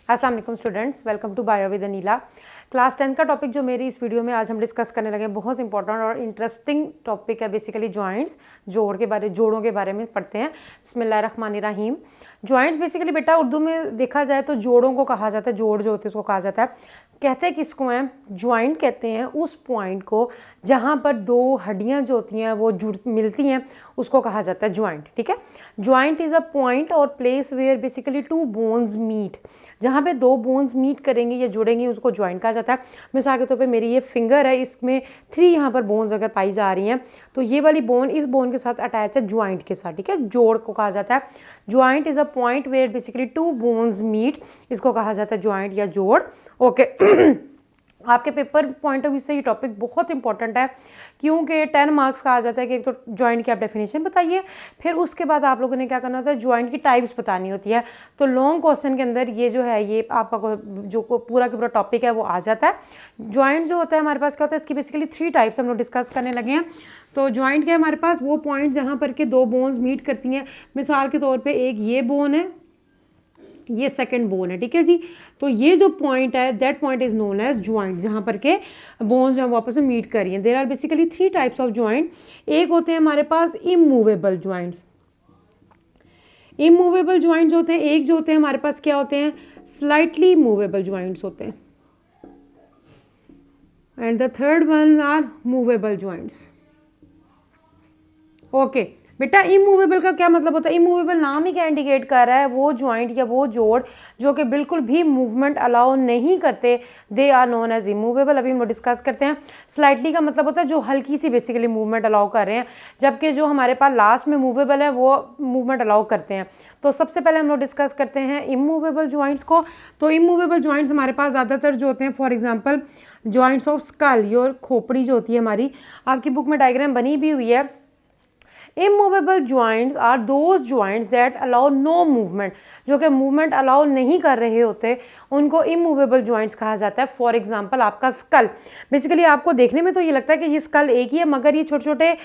अस्सलाम वालेकुम students, welcome to bio with Aneela. Class 10 का टॉपिक जो मेरी इस वीडियो में आज हम डिस्कस करने लगे बहुत इंपॉर्टेंट और इंटरेस्टिंग टॉपिक है। बेसिकली जॉइंट्स, जोड़ों के बारे में पढ़ते हैं। बिस्मिल्लाहिर्रहमानिर्रहीम। जॉइंट्स बेसिकली बेटा उर्दू में देखा जाए तो जोड़ों को कहा जाता है। जोड़ जो होते हैं उसको कहा जाता है। कहते हैं किसको हैं? ज्वाइंट कहते हैं उस पॉइंट को जहाँ पर दो हड्डियाँ जो होती हैं वो मिलती हैं, उसको कहा जाता है ज्वाइंट। ठीक है, joint is a point or place where basically two bones meet. जहाँ पे दो बोन्स मीट करेंगे या जुड़ेंगे उसको ज्वाइंट कहा जाता है। मिसाल के तौर पे मेरी ये फिंगर है, इसमें 3 यहाँ पर बोन्स अगर पाई जा रही हैं तो ये वाली बोन इस बोन के साथ अटैच है ज्वाइंट के साथ। ठीक है, जोड़ को कहा जाता है joint is a point where basically 2 bones meet, इसको कहा जाता है ज्वाइंट या जोड़। ओके आपके पेपर पॉइंट ऑफ व्यू से ये टॉपिक बहुत इंपॉर्टेंट है, क्योंकि 10 मार्क्स का आ जाता है कि एक तो जॉइंट की आप डेफिनेशन बताइए, फिर उसके बाद आप लोगों ने क्या करना होता है, जॉइंट की टाइप्स बतानी होती है। तो लॉन्ग क्वेश्चन के अंदर ये जो है ये आपका जो पूरा का पूरा टॉपिक है वो आ जाता है। जॉइंट जो होता है हमारे पास क्या होता है, इसकी बेसिकली 3 टाइप्स हम लोग डिस्कस करने लगे हैं। तो जॉइंट क्या है हमारे पास, वो पॉइंट जहाँ पर के दो बोन्स मीट करती हैं। मिसाल के तौर पर एक ये बोन है, ये सेकंड बोन है। ठीक है जी, तो ये जो पॉइंट है that point is known as joint, जहाँ पर के बोन्स जो आपस में मीट कर रही हैं। There are basically 3 types of joint. एक होते हैं हमारे पास इमूवेबल ज्वाइंट्स। इमूवेबल ज्वाइंट्स होते हैं। एक जो होते हैं हमारे पास क्या होते हैं, स्लाइटली मूवेबल ज्वाइंट्स होते हैं। And the third one are movable joints. Okay बेटा, इमूवेबल का क्या मतलब होता है? इमूवेबल नाम ही क्या इंडिकेट कर रहा है, वो ज्वाइंट या वो जोड़ जो कि बिल्कुल भी मूवमेंट अलाउ नहीं करते, they are known as immovable. अभी हम डिस्कस करते हैं। स्लाइटली का मतलब होता है जो हल्की सी बेसिकली मूवमेंट अलाउ कर रहे हैं, जबकि जो हमारे पास लास्ट में मूवेबल है वो मूवमेंट अलाउ करते हैं। तो सबसे पहले हम लोग डिस्कस करते हैं इमूवेबल ज्वाइंट्स को। तो इमूवेबल ज्वाइंट्स हमारे पास ज़्यादातर जो होते हैं, for example joints of skull, your खोपड़ी जो होती है हमारी, आपकी बुक में डायग्राम बनी भी हुई है। Immovable joints are those joints that allow no movement, जो कि मूवमेंट अलाउ नहीं कर रहे होते, उनको immovable joints कहा जाता है। फॉर एग्जाम्पल आपका स्कल, बेसिकली आपको देखने में तो ये लगता है कि ये स्कल एक ही है, मगर ये छोटे छोटे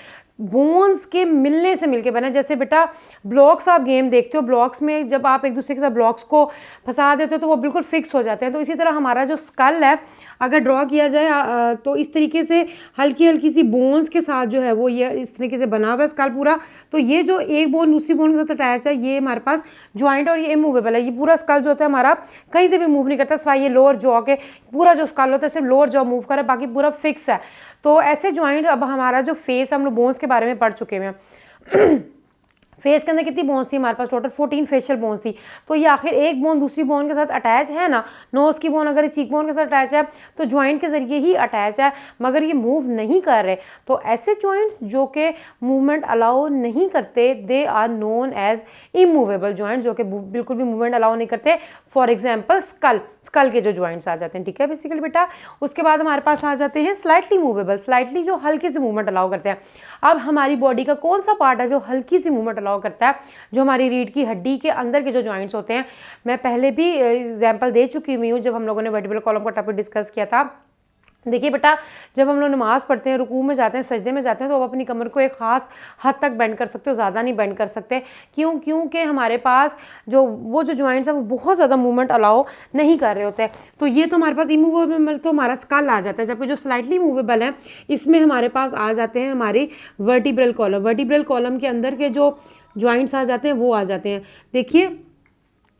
बोन्स के मिलने से मिलके बना। जैसे बेटा ब्लॉक्स आप गेम देखते हो, ब्लॉक्स में जब आप एक दूसरे के साथ ब्लॉक्स को फंसा देते हो तो वो बिल्कुल फिक्स हो जाते हैं। तो इसी तरह हमारा जो स्कल है अगर ड्रॉ किया जाए तो इस तरीके से हल्की हल्की सी बोन्स के साथ जो है वो ये इस तरीके से बना हुआ है स्कल पूरा। तो ये जो एक बोन दूसरी बोन के साथ अटैच है ये हमारे पास ज्वाइंट और ये इमूवेबल है। ये पूरा स्कल जो होता है हमारा कहीं से भी मूव नहीं करता, सिवाय ये लोअर जॉ के। पूरा जो स्कल होता है सिर्फ लोअर जॉ मूव कर रहा है, बाकी पूरा फिक्स है। तो ऐसे जॉइंट, अब हमारा जो फेस, हम लोग बोन्स के बारे में पढ़ चुके हैं। फेस के अंदर कितनी बोन्स थी हमारे पास? टोटल 14 फेशियल बोन्स थी। तो ये आखिर एक बोन दूसरी बोन के साथ अटैच है ना। नोज की बोन अगर चीक बोन के साथ अटैच है तो ज्वाइंट के जरिए ही अटैच है, मगर ये मूव नहीं कर रहे। तो ऐसे जॉइंट्स जो कि मूवमेंट अलाउ नहीं करते, they are known as immovable joints, जो कि बिल्कुल भी मूवमेंट अलाउ नहीं करते। फॉर एग्जाम्पल स्कल के जो जॉइंट्स आ जाते हैं। ठीक है बेसिकली बेटा, उसके बाद हमारे पास आ जाते हैं स्लाइटली मूवेबल, स्लाइटली जो हल्की सी मूवमेंट अलाउ करते हैं। अब हमारी बॉडी का कौन सा पार्ट है जो हल्की सी मूवमेंट अलाउ करता है? जो हमारी रीढ़ की हड्डी के अंदर के जो जॉइंट्स होते हैं। मैं पहले भी एग्जांपल दे चुकी हुई हूँ जब हम लोगों ने वर्टिब्रल कॉलम का टॉपिक डिस्कस किया था। देखिए बेटा, जब हम लोग नमाज पढ़ते हैं, रुकू में जाते हैं, सजदे में जाते हैं, तो आप अपनी कमर को एक ख़ास हद तक बेंड कर सकते हो, ज़्यादा नहीं बेंड कर सकते। क्योंकि हमारे पास जो जॉइंट्स हैं वो बहुत ज़्यादा मूवमेंट अलाउ नहीं कर रहे होते हैं। तो ये तो हमारे पास इमूवेबल तो हमारा स्कल आ जाता है, जबकि जो स्लाइटली मूवेबल है इसमें हमारे पास आ जाते हैं हमारी वर्टिब्रल कॉलम। वर्टिब्रल कॉलम के अंदर के जो जॉइंट्स आ जाते हैं वो आ जाते हैं। देखिए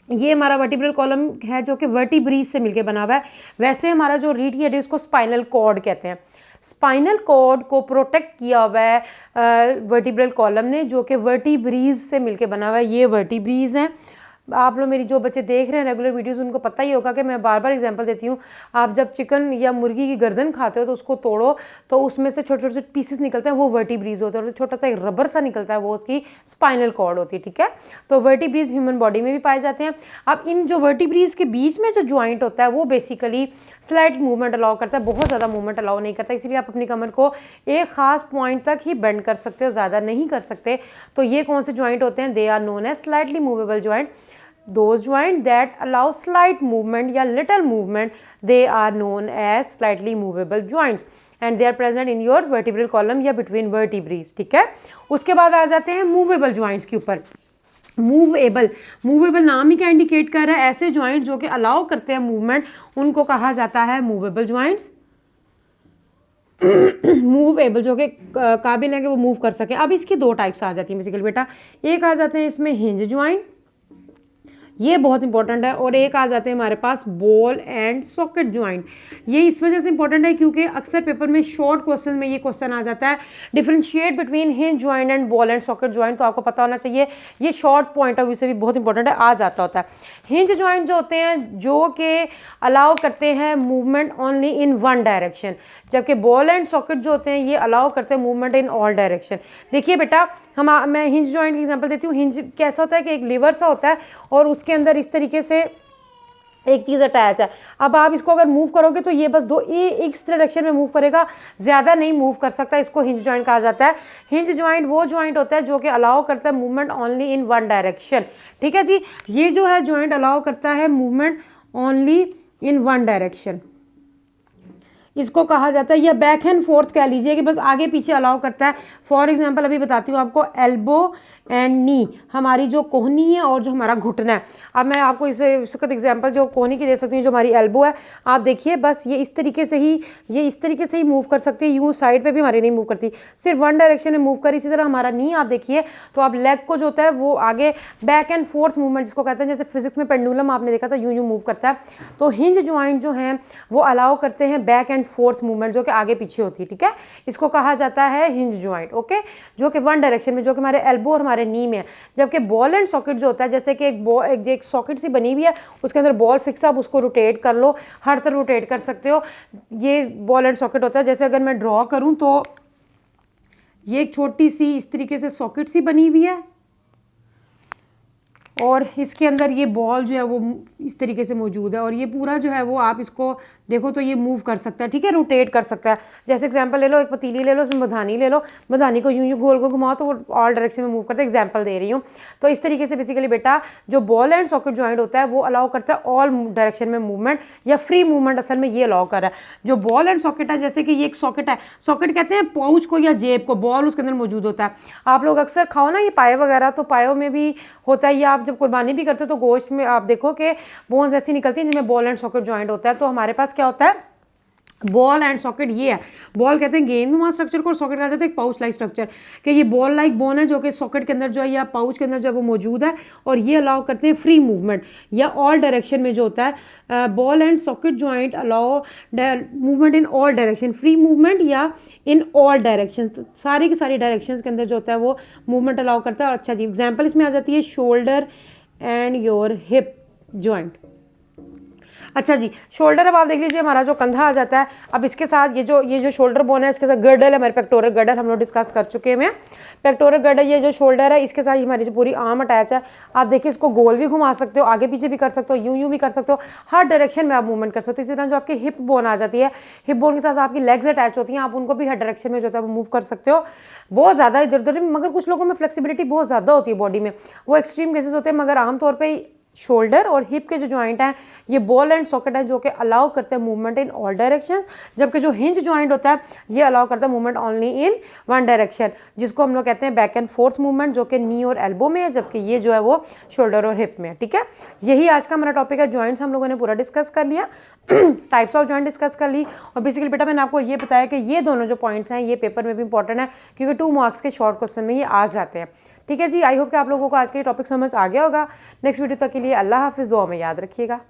ये हमारा वर्टिब्रल कॉलम है जो कि वर्टिब्रीज से मिलके बना हुआ है। वैसे हमारा जो रीढ़ की हड्डी उसको स्पाइनल कॉर्ड कहते हैं। स्पाइनल कॉर्ड को प्रोटेक्ट किया हुआ है वर्टिब्रल कॉलम ने, जो कि वर्टिब्रीज से मिलके बना हुआ है। ये वर्टिब्रीज हैं। आप लोग मेरी जो बच्चे देख रहे हैं रेगुलर वीडियोस, उनको पता ही होगा कि मैं बार बार एग्जांपल देती हूँ। आप जब चिकन या मुर्गी की गर्दन खाते हो तो उसको तोड़ो तो उसमें से छोटे छोटे पीसेस निकलते हैं, वो वर्टिब्रीज होते हैं। और छोटा सा एक रबर सा निकलता है, वो उसकी स्पाइनल कॉर्ड होती है। ठीक है, तो वर्टिब्रीज ह्यूमन बॉडी में भी पाए जाते हैं। अब इन जो वर्टिब्रीज के बीच में जो ज्वाइंट होता है वो बेसिकली स्लाइट मूवमेंट अलाउ करता है, बहुत ज़्यादा मूवमेंट अलाउ नहीं करता। इसीलिए आप अपनी कमर को एक खास पॉइंट तक ही बेंड कर सकते हो, ज़्यादा नहीं कर सकते। तो ये कौन से ज्वाइंट होते हैं? They are known as slightly movable joint. Those joints that allow slight movement या little movement, they are known as slightly movable joints and they are present in your vertebral column या between vertebrae। ठीक है, उसके बाद आ जाते हैं movable joints के ऊपर। मूवेबल, मूवेबल नाम ही क्या इंडिकेट कर रहा है, ऐसे ज्वाइंट जो कि अलाउ करते हैं मूवमेंट, उनको कहा जाता है मूवेबल ज्वाइंट्स। मूवेबल जो कि काबिल हैं कि वो मूव कर सकें। अब इसकी दो टाइप्स आ जाती हैं बेसिकली बेटा, एक आ जाते हैं इसमें हिंज ज्वाइंट, ये बहुत इंपॉर्टेंट है, और एक आ जाते हैं हमारे पास बॉल एंड सॉकेट ज्वाइंट। ये इस वजह से इंपॉर्टेंट है क्योंकि अक्सर पेपर में शॉर्ट क्वेश्चन में ये क्वेश्चन आ जाता है, differentiate between hinge joint and ball and socket joint, तो आपको पता होना चाहिए, ये शॉर्ट पॉइंट ऑफ व्यू से भी बहुत इंपॉर्टेंट है, आ जाता होता है। हिंज ज्वाइंट जो होते हैं जो कि अलाउ करते हैं movement only in one direction, जबकि बॉल एंड सॉकेट जो होते हैं ये अलाउ करते हैं मूवमेंट इन ऑल डायरेक्शन। देखिए बेटा, मैं हिंज जॉइंट की एग्जांपल देती हूँ। हिंज कैसा होता है कि एक लीवर सा होता है और उसके अंदर इस तरीके से एक चीज़ अटैच है। अब आप इसको अगर मूव करोगे तो ये बस दो इस डायरेक्शन में मूव करेगा, ज़्यादा नहीं मूव कर सकता, इसको हिंज जॉइंट कहा जाता है। हिंज जॉइंट वो जॉइंट होता है जो कि अलाउ करता है movement only in one direction. ठीक है जी, ये जो है जॉइंट अलाउ करता है movement only in one direction, इसको कहा जाता है, या बैक एंड फोर्थ कह लीजिए कि बस आगे पीछे अलाउ करता है। फॉर एग्जांपल अभी बताती हूँ आपको, एल्बो एंड नी, हमारी जो कोहनी है और जो हमारा घुटना है। अब मैं आपको इस वक्त एग्जांपल जो कोहनी की दे सकती हूँ, जो हमारी एल्बो है, आप देखिए बस ये इस तरीके से ही मूव कर सकती है, यूँ साइड पे भी हमारी नहीं मूव करती, सिर्फ वन डायरेक्शन में मूव कर। इसी तरह हमारा नी आप देखिए तो आप लेग को जो होता है वो आगे बैक एंड फोर्थ मूवमेंट जिसको कहते हैं, जैसे फिजिक्स में पेंडुलम आपने देखा था यूँ मूव करता है, तो हिंज ज्वाइंट जो हैं वो अलाउ करते हैं बैक एंड फोर्थ मूवमेंट जो कि आगे पीछे होती है। ठीक है, इसको कहा जाता है हिंज ज्वाइंट। ओके, जो कि वन डायरेक्शन में, जो कि हमारे एल्बो और हमारे नी में है। जबकि बॉल एंड सॉकेट जो होता है, जैसे कि एक सॉकेट सी बनी हुई है, उसके अंदर बॉल फिक्स, आप उसको रोटेट कर लो, हर तरफ रोटेट कर सकते हो, ये बॉल एंड सॉकेट होता है। जैसे अगर मैं ड्रॉ करूं तो ये एक छोटी सी इस तरीके से सॉकेट सी बनी हुई है और इसके अंदर ये बॉल जो है वो इस तरीके से मौजूद है, और ये पूरा जो है वो आप इसको देखो तो ये मूव कर सकता है। ठीक है, रोटेट कर सकता है। जैसे एग्जांपल ले लो, एक पतीली ले लो, उसमें मधानी ले लो, मधानी को यूं गोल गोल घुमाओ तो वो ऑल डायरेक्शन में मूव करता है। एग्जांपल दे रही हूँ। तो इस तरीके से बेसिकली बेटा जो बॉल एंड सॉकेट जॉइंट होता है वो अलाउ करता है ऑल डायरेक्शन में मूवमेंट, या फ्री मूवमेंट असल में ये अलाउ कर रहा है। जो बॉल एंड सॉकेट है, जैसे कि ये एक सॉकेट है, सॉकेट कहते हैं पाउच को या जेब को, बॉल उसके अंदर मौजूद होता है। आप लोग अक्सर खाओ ना ये पाए वगैरह, तो पायों में भी होता है, या आप जब कुर्बानी भी करते हो तो गोश्त में आप देखो कि बोन्स ऐसी निकलती हैं जिनमें बॉल एंड सॉकेट जॉइंट होता है। तो हमारे पास क्या होता है, बॉल एंड सॉकेट ये है। बॉल कहते हैं गेंदनुमा स्ट्रक्चर को, और सॉकेट कहा जाता है एक पाउच लाइक स्ट्रक्चर, कि ये बॉल लाइक बोन है जो कि सॉकेट के अंदर जो है या पाउच के अंदर जो है वो मौजूद है, और ये अलाउ करते हैं फ्री मूवमेंट या ऑल डायरेक्शन में जो होता है। Ball and socket joint allow movement in all direction, free movement या इन ऑल डायरेक्शन, सारी की सारी डायरेक्शन के अंदर जो होता है वो मूवमेंट अलाउ करता है। और अच्छा जी, एग्जाम्पल इसमें आ जाती है shoulder and your hip joint. अच्छा जी, शोल्डर अब आप देख लीजिए, हमारा जो कंधा आ जाता है, अब इसके साथ ये जो शोल्डर बोन है, इसके साथ गर्डल है, हमारे पेक्टोरल गर्डल हम लोग डिस्कस कर चुके हैं। पेक्टोरल गर्डल, ये जो शोल्डर है, इसके साथ हमारी जो पूरी आर्म अटैच है। आप देखिए इसको गोल भी घुमा सकते हो, आगे पीछे भी कर सकते हो, यूं भी कर सकते हो, हर डायरेक्शन में आप मूवमेंट कर सकते हो। इसी तरह जो आपकी हिप बोन आ जाती है, हिप बोन के साथ आपकी लेग्स अटैच होती हैं, आप उनको भी हर डायरेक्शन में जो है वो मूव कर सकते हो। बहुत ज़्यादा इधर उधर, मगर कुछ लोगों में फ्लेक्सिबिलिटी बहुत ज़्यादा होती है बॉडी में, वो एक्सट्रीम केसेस होते हैं, मगर आमतौर पर शोल्डर और हिप के जो जॉइंट हैं ये बॉल एंड सॉकेट हैं जो कि अलाउ करते हैं मूवमेंट इन ऑल डायरेक्शन, जबकि जो हिंज जॉइंट होता है ये अलाउ करता है movement only in one direction, जिसको हम लोग कहते हैं बैक एंड फोर्थ मूवमेंट, जो कि नी और एल्बो में है, जबकि ये जो है वो शोल्डर और हिप में है। ठीक है, यही आज का हमारा टॉपिक है। जॉइंट्स हम लोगों ने पूरा डिस्कस कर लिया, टाइप्स ऑफ जॉइंट डिस्कस कर ली, और बेसिकली बेटा मैंने आपको ये बताया कि ये दोनों जो पॉइंट्स हैं ये पेपर में भी इंपॉर्टेंट है, क्योंकि 2 मार्क्स के शॉर्ट क्वेश्चन में ये आ जाते हैं। ठीक है जी, आई होप कि आप लोगों को आज का ये टॉपिक समझ आ गया होगा। नेक्स्ट वीडियो तक के लिए अल्लाह हाफिज़, दुआ में याद रखिएगा।